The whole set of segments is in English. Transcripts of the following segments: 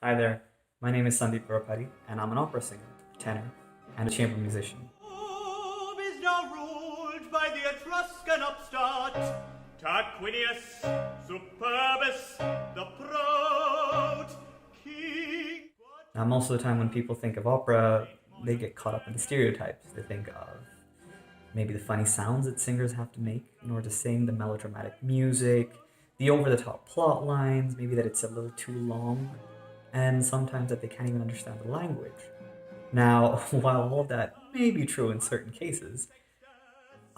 Hi there, my name is Sandeep Gurrapadi, and I'm an opera singer, tenor, and a chamber musician. Rome is now ruled by the Etruscan upstart Tarquinius Superbus, the proud king. Now, most of the time when people think of opera, they get caught up in the stereotypes. They think of maybe the funny sounds that singers have to make in order to sing, the melodramatic music, the over-the-top plot lines, maybe that it's a little too long, and sometimes that they can't even understand the language. Now, while all of that may be true in certain cases,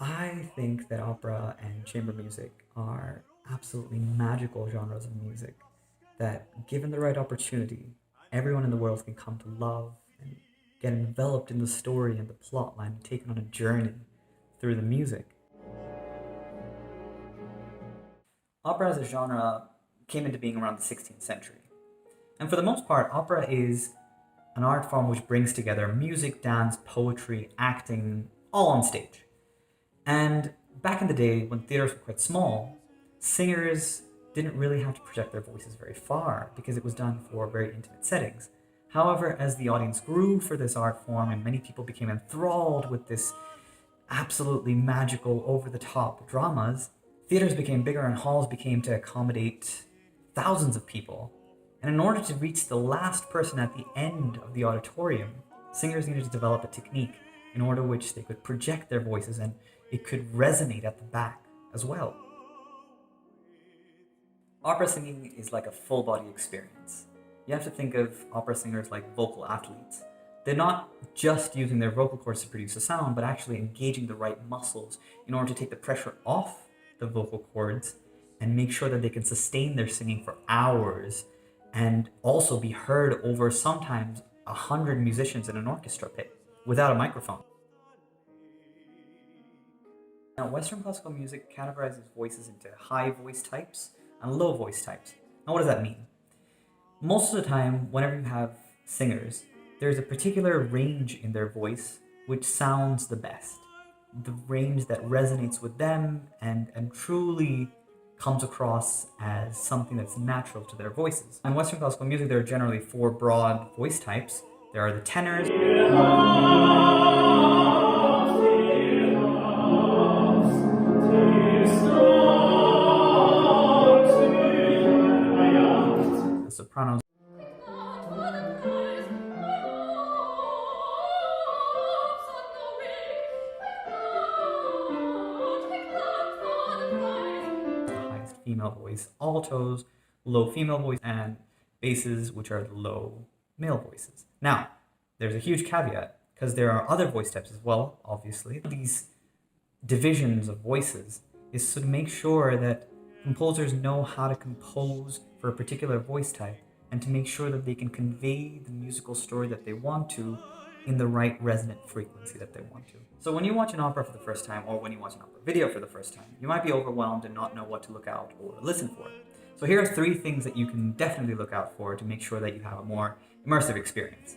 I think that opera and chamber music are absolutely magical genres of music that, given the right opportunity, everyone in the world can come to love and get enveloped in the story and the plot line, taken on a journey through the music. Opera as a genre came into being around the 16th century. And for the most part, opera is an art form which brings together music, dance, poetry, acting, all on stage. And back in the day, when theaters were quite small, singers didn't really have to project their voices very far because it was done for very intimate settings. However, as the audience grew for this art form and many people became enthralled with this absolutely magical, over-the-top dramas, theaters became bigger and halls became to accommodate thousands of people. And in order to reach the last person at the end of the auditorium, singers needed to develop a technique in order which they could project their voices and it could resonate at the back as well. Opera singing is like a full body experience. You have to think of opera singers like vocal athletes. They're not just using their vocal cords to produce a sound, but actually engaging the right muscles in order to take the pressure off the vocal cords and make sure that they can sustain their singing for hours and also be heard over sometimes 100 musicians in an orchestra pit without a microphone. Now, Western classical music categorizes voices into high voice types and low voice types. Now, what does that mean? Most of the time, whenever you have singers, there's a particular range in their voice which sounds the best. The range that resonates with them and truly comes across as something that's natural to their voices. In Western classical music, there are generally four broad voice types. There are the tenors, the sopranos, the highest female voice, altos, low female voice, and basses, which are the low male voices. Now, there's a huge caveat, because there are other voice types as well, obviously. These divisions of voices is to make sure that composers know how to compose for a particular voice type and to make sure that they can convey the musical story that they want to in the right resonant frequency that they want to. So when you watch an opera for the first time or when you watch an opera video for the first time, you might be overwhelmed and not know what to look out or listen for. So here are three things that you can definitely look out for to make sure that you have a more immersive experience.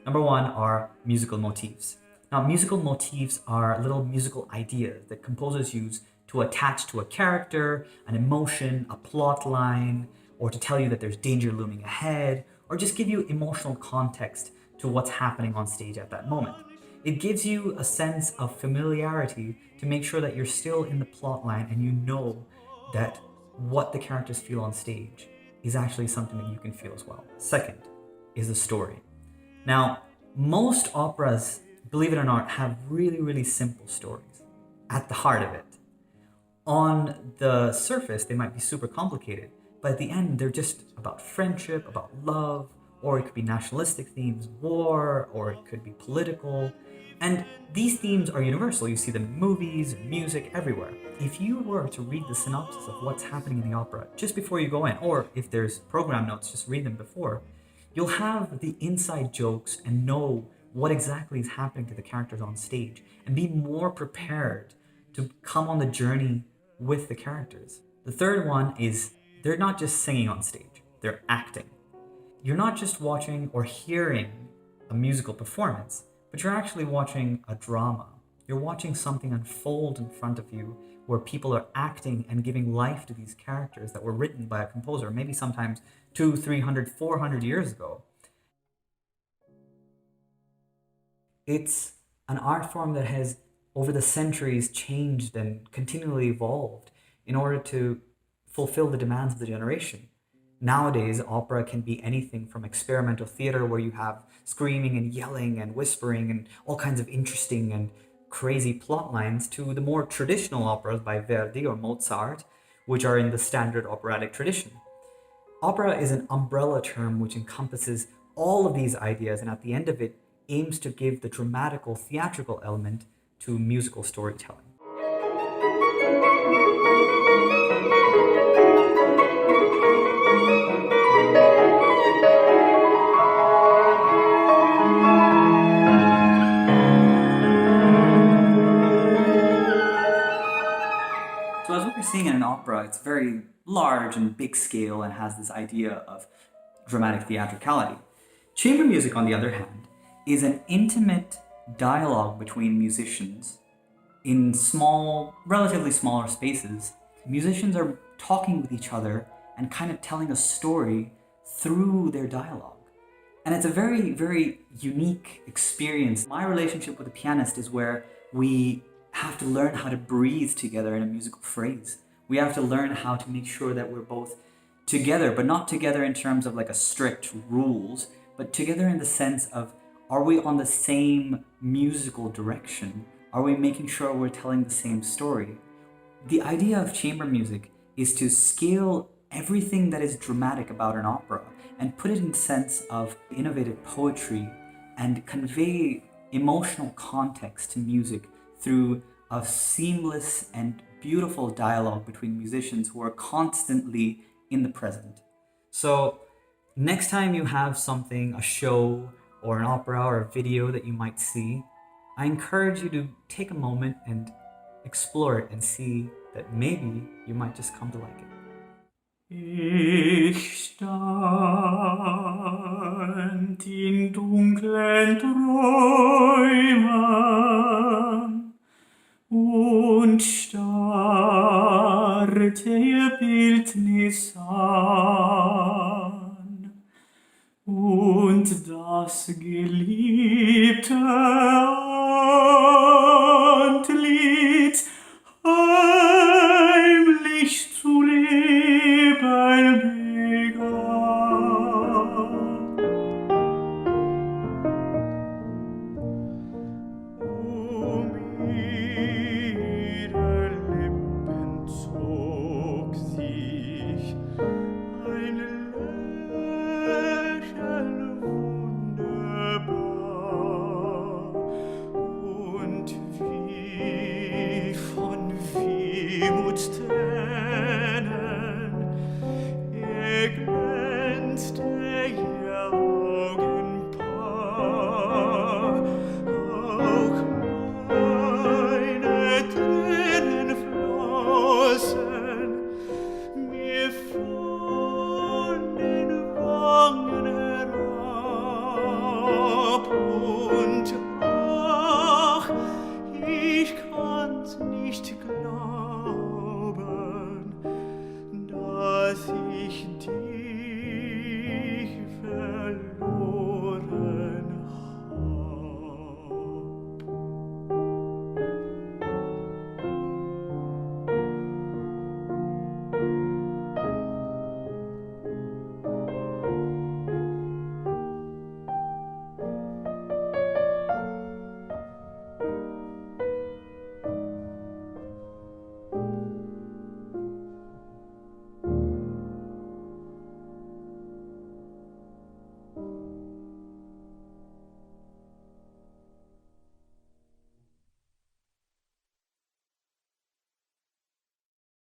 Number one are musical motifs. Now, musical motifs are little musical ideas that composers use to attach to a character, an emotion, a plot line, or to tell you that there's danger looming ahead, or just give you emotional context to what's happening on stage at that moment. It gives you a sense of familiarity to make sure that you're still in the plot line and you know that what the characters feel on stage is actually something that you can feel as well. Second is the story. Now, most operas, believe it or not, have really, really simple stories at the heart of it. On the surface, they might be super complicated, but at the end, they're just about friendship, about love, or it could be nationalistic themes, war, or it could be political. And these themes are universal. You see them in movies, in music, everywhere. If you were to read the synopsis of what's happening in the opera just before you go in, or if there's program notes, just read them before, you'll have the inside jokes and know what exactly is happening to the characters on stage and be more prepared to come on the journey with the characters. The third one is they're not just singing on stage, they're acting. You're not just watching or hearing a musical performance, but you're actually watching a drama. You're watching something unfold in front of you where people are acting and giving life to these characters that were written by a composer, maybe sometimes 200, 300, 400 years ago. It's an art form that has, over the centuries, changed and continually evolved in order to fulfill the demands of the generation. Nowadays, opera can be anything from experimental theater, where you have screaming and yelling and whispering and all kinds of interesting and crazy plot lines, to the more traditional operas by Verdi or Mozart, which are in the standard operatic tradition. Opera is an umbrella term which encompasses all of these ideas, and at the end of it, aims to give the dramatical, theatrical element to musical storytelling. So as what we're seeing in an opera, it's very large and big scale and has this idea of dramatic theatricality. Chamber music, on the other hand, is an intimate dialogue between musicians in small, relatively smaller spaces. Musicians are talking with each other and kind of telling a story through their dialogue. And it's a very, very unique experience. My relationship with a pianist is where we have to learn how to breathe together in a musical phrase. We have to learn how to make sure that we're both together, but not together in terms of like a strict rules, but together in the sense of, are we on the same musical direction? Are we making sure we're telling the same story? The idea of chamber music is to scale everything that is dramatic about an opera and put it in the sense of innovative poetry and convey emotional context to music through a seamless and beautiful dialogue between musicians who are constantly in the present. So next time you have something, a show or an opera or a video that you might see, I encourage you to take a moment and explore it and see that maybe you might just come to like it. Ich stand in dunklen Träumen und starrte ihr Bildnis an, und das geliebte Antlitz heimlich zu leben begann. Ihre Lippen zog sich ein Lächeln wunderbar, und wie von Wehmutstränen erglänzte